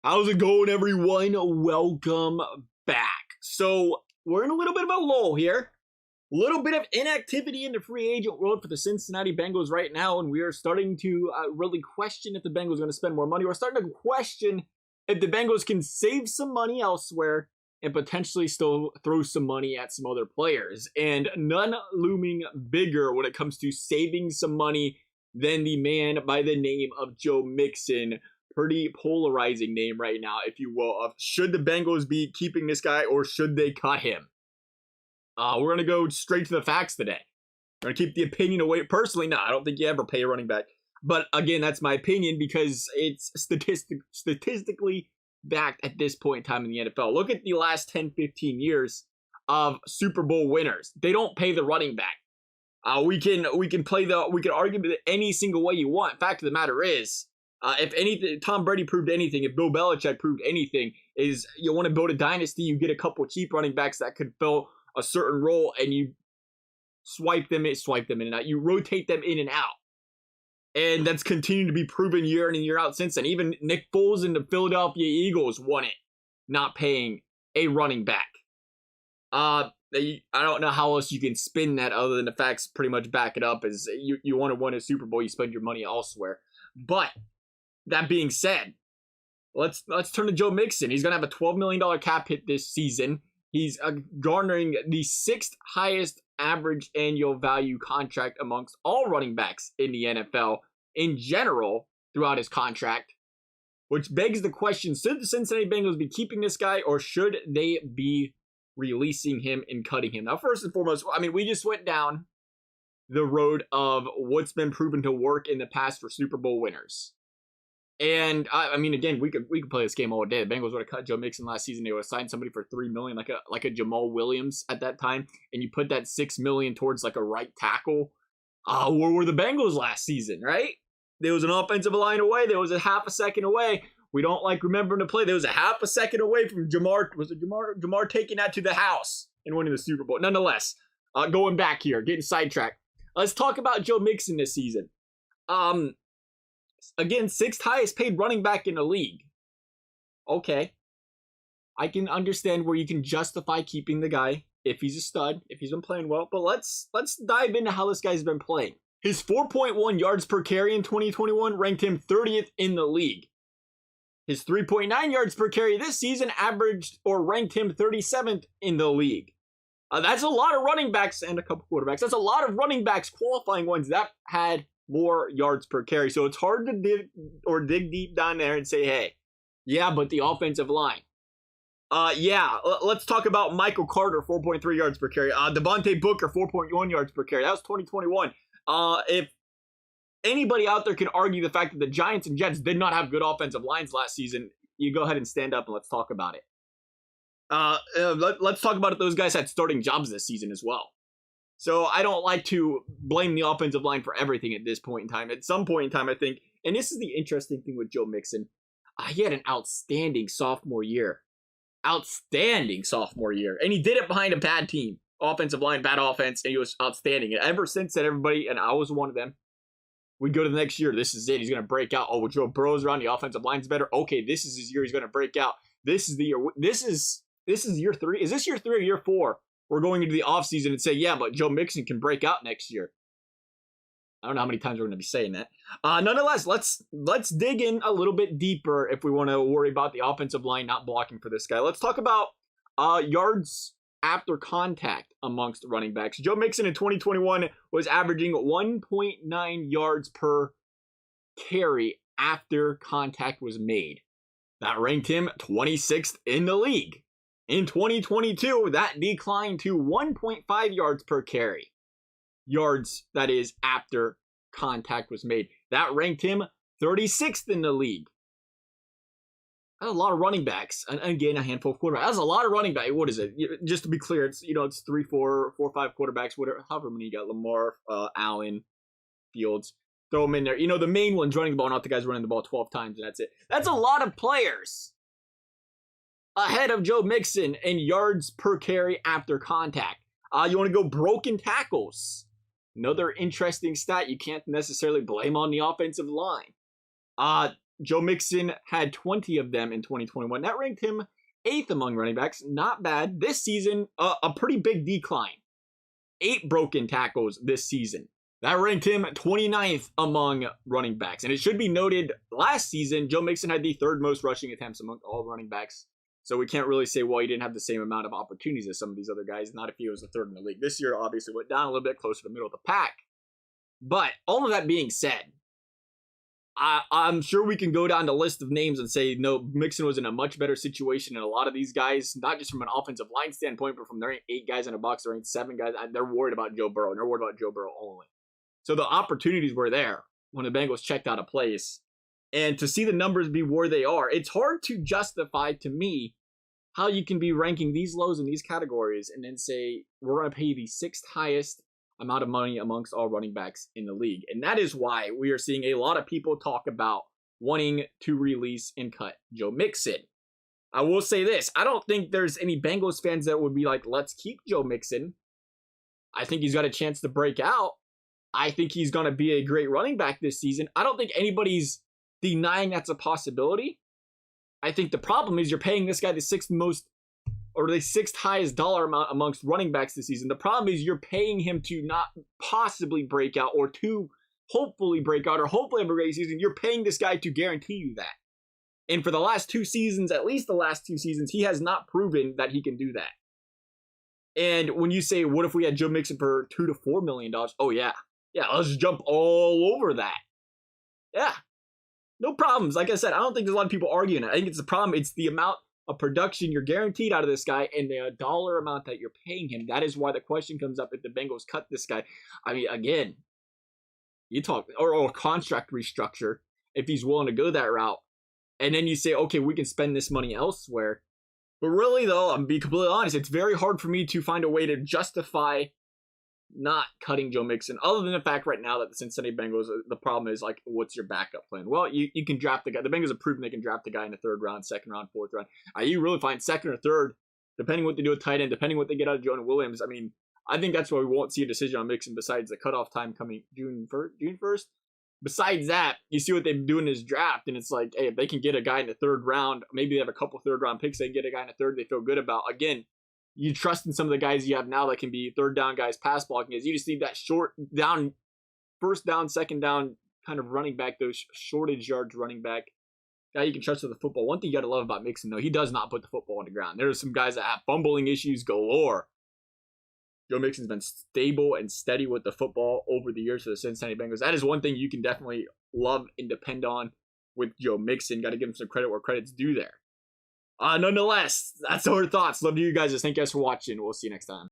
How's it going, everyone? Welcome back. So, we're in a little bit of a lull here. A little bit of inactivity in the free agent world for the Cincinnati Bengals right now, and we are starting to really question if the Bengals are going to spend more money. We're starting to question if the Bengals can save some money elsewhere and potentially still throw some money at some other players. And none looming bigger when it comes to saving some money than the man by the name of Joe Mixon. Pretty polarizing name right now, if you will, of should the Bengals be keeping this guy or should they cut him? We're going to go straight to the facts today. We're going to keep the opinion away. Personally, no, I don't think you ever pay a running back. But again, that's my opinion because it's statistically backed at this point in time in the NFL. Look at the last 10, 15 years of Super Bowl winners. They don't pay the running back. We can argue it any single way you want. Fact of the matter is, if anything, Tom Brady proved anything, if Bill Belichick proved anything, is you want to build a dynasty, you get a couple cheap running backs that could fill a certain role, and you swipe them in and out. You rotate them in and out. And that's continued to be proven year in and year out since then. Even Nick Foles and the Philadelphia Eagles won it, not paying a running back. I don't know how else you can spin that other than the facts pretty much back it up. As you want to win a Super Bowl, you spend your money elsewhere. But that being said, let's turn to Joe Mixon. He's going to have a $12 million cap hit this season. He's garnering the 6th highest average annual value contract amongst all running backs in the NFL in general throughout his contract, which begs the question, should the Cincinnati Bengals be keeping this guy or should they be releasing him and cutting him? Now, first and foremost, I mean, we just went down the road of what's been proven to work in the past for Super Bowl winners. And I mean, again, we could play this game all day. The Bengals would have cut Joe Mixon last season. They would have signed somebody for $3 million, like a Jamal Williams at that time, and you put that $6 million towards like a right tackle. Where were the Bengals last season, right? There was an offensive line away. There was a half a second away. We don't like remembering the play. There was a half a second away from Jamar. Was it Jamar taking that to the house and winning the Super Bowl? Nonetheless, going back here, getting sidetracked. Let's talk about Joe Mixon this season. Again, 6th highest paid running back in the league. Okay. I can understand where you can justify keeping the guy if he's a stud, if he's been playing well. But let's dive into how this guy's been playing. His 4.1 yards per carry in 2021 ranked him 30th in the league. His 3.9 yards per carry this season averaged or ranked him 37th in the league. That's a lot of running backs and a couple quarterbacks. That's a lot of running backs, qualifying ones, that had more yards per carry. So it's hard to dig deep down there and say, hey, yeah, but the offensive line. Let's talk about Michael Carter, 4.3 yards per carry. Devontae Booker, 4.1 yards per carry. That was 2021. If anybody out there can argue the fact that the Giants and Jets did not have good offensive lines last season, you go ahead and stand up and let's talk about it. Let's talk about it. Those guys had starting jobs this season as well. So I don't like to blame the offensive line for everything at this point in time. At some point in time, I think, and this is the interesting thing with Joe Mixon, he had an outstanding sophomore year. Outstanding sophomore year. And he did it behind a bad team. Offensive line, bad offense, and he was outstanding. And ever since then, everybody, and I was one of them, we go to the next year. This is it. He's going to break out. Oh, Joe Burrow's around. The offensive line's better. Okay, this is his year. He's going to break out. This is the year. This is year 3. Is this year 3 or year 4? We're going into the offseason and say, yeah, but Joe Mixon can break out next year. I don't know how many times we're going to be saying that. Nonetheless, let's dig in a little bit deeper if we want to worry about the offensive line not blocking for this guy. Let's talk about yards after contact amongst running backs. Joe Mixon in 2021 was averaging 1.9 yards per carry after contact was made. That ranked him 26th in the league. In 2022, that declined to 1.5 yards per carry. Yards, that is, after contact was made. That ranked him 36th in the league. That's a lot of running backs. And again, a handful of quarterbacks. That's a lot of running backs. What is it? Just to be clear, it's 3, 4, 5 quarterbacks, whatever, however many you got. Lamar, Allen, Fields. Throw them in there. The main one's running the ball, not the guys running the ball 12 times, and that's it. That's a lot of players ahead of Joe Mixon in yards per carry after contact. You want to go broken tackles. Another interesting stat you can't necessarily blame on the offensive line. Joe Mixon had 20 of them in 2021. That ranked him 8th among running backs. Not bad. This season, a pretty big decline. 8 broken tackles this season. That ranked him 29th among running backs. And it should be noted, last season, Joe Mixon had the 3rd most rushing attempts among all running backs. So we can't really say, well, he didn't have the same amount of opportunities as some of these other guys. Not if he was the 3rd in the league. This year, obviously, went down a little bit closer to the middle of the pack. But all of that being said, I'm sure we can go down the list of names and say, no, Mixon was in a much better situation than a lot of these guys, not just from an offensive line standpoint, but from there ain't 8 guys in a box, there ain't 7 guys. They're worried about Joe Burrow, and they're worried about Joe Burrow only. So the opportunities were there when the Bengals checked out of place. And to see the numbers be where they are, it's hard to justify to me how you can be ranking these lows in these categories and then say, we're going to pay the 6th highest amount of money amongst all running backs in the league. And that is why we are seeing a lot of people talk about wanting to release and cut Joe Mixon. I will say this, I don't think there's any Bengals fans that would be like, let's keep Joe Mixon. I think he's got a chance to break out. I think he's going to be a great running back this season. I don't think anybody's denying that's a possibility. I think the problem is you're paying this guy the 6th most or the 6th highest dollar amount amongst running backs this season. The problem is you're paying him to not possibly break out or to hopefully break out or hopefully have a great season. You're paying this guy to guarantee you that. And for the last 2 seasons, at least the last 2 seasons, he has not proven that he can do that. And when you say, what if we had Joe Mixon for $2 to $4 million? Oh, yeah. Yeah, let's jump all over that. Yeah. No problems. Like I said, I don't think there's a lot of people arguing it. I think it's the problem. It's the amount of production you're guaranteed out of this guy and the dollar amount that you're paying him. That is why the question comes up if the Bengals cut this guy. I mean, again, you talk, or contract restructure if he's willing to go that route. And then you say, okay, we can spend this money elsewhere. But really, though, I'm being completely honest, it's very hard for me to find a way to justify not cutting Joe Mixon, other than the fact right now that the Cincinnati Bengals, the problem is, like, what's your backup plan? Well, you can draft the guy. The Bengals have proven they can draft the guy in the 3rd round, 2nd round, 4th round. You really find 2nd or 3rd, depending what they do with tight end, depending what they get out of Jonah Williams. I mean, I think that's why we won't see a decision on Mixon besides the cutoff time coming June 1st. Besides that, you see what they've been doing in this draft, and it's like, hey, if they can get a guy in the 3rd round, maybe they have a couple 3rd round picks, they can get a guy in the 3rd they feel good about. Again, you trust in some of the guys you have now that can be 3rd down guys pass blocking, is you just need that short down, 1st down, 2nd down kind of running back, those shortage yards running back. Guy you can trust with the football. One thing you got to love about Mixon, though, he does not put the football on the ground. There are some guys that have fumbling issues galore. Joe Mixon's been stable and steady with the football over the years for the Cincinnati Bengals. That is one thing you can definitely love and depend on with Joe Mixon. Got to give him some credit where credit's due there. Nonetheless, that's our thoughts. Love to hear you guys. Thank you guys for watching. We'll see you next time.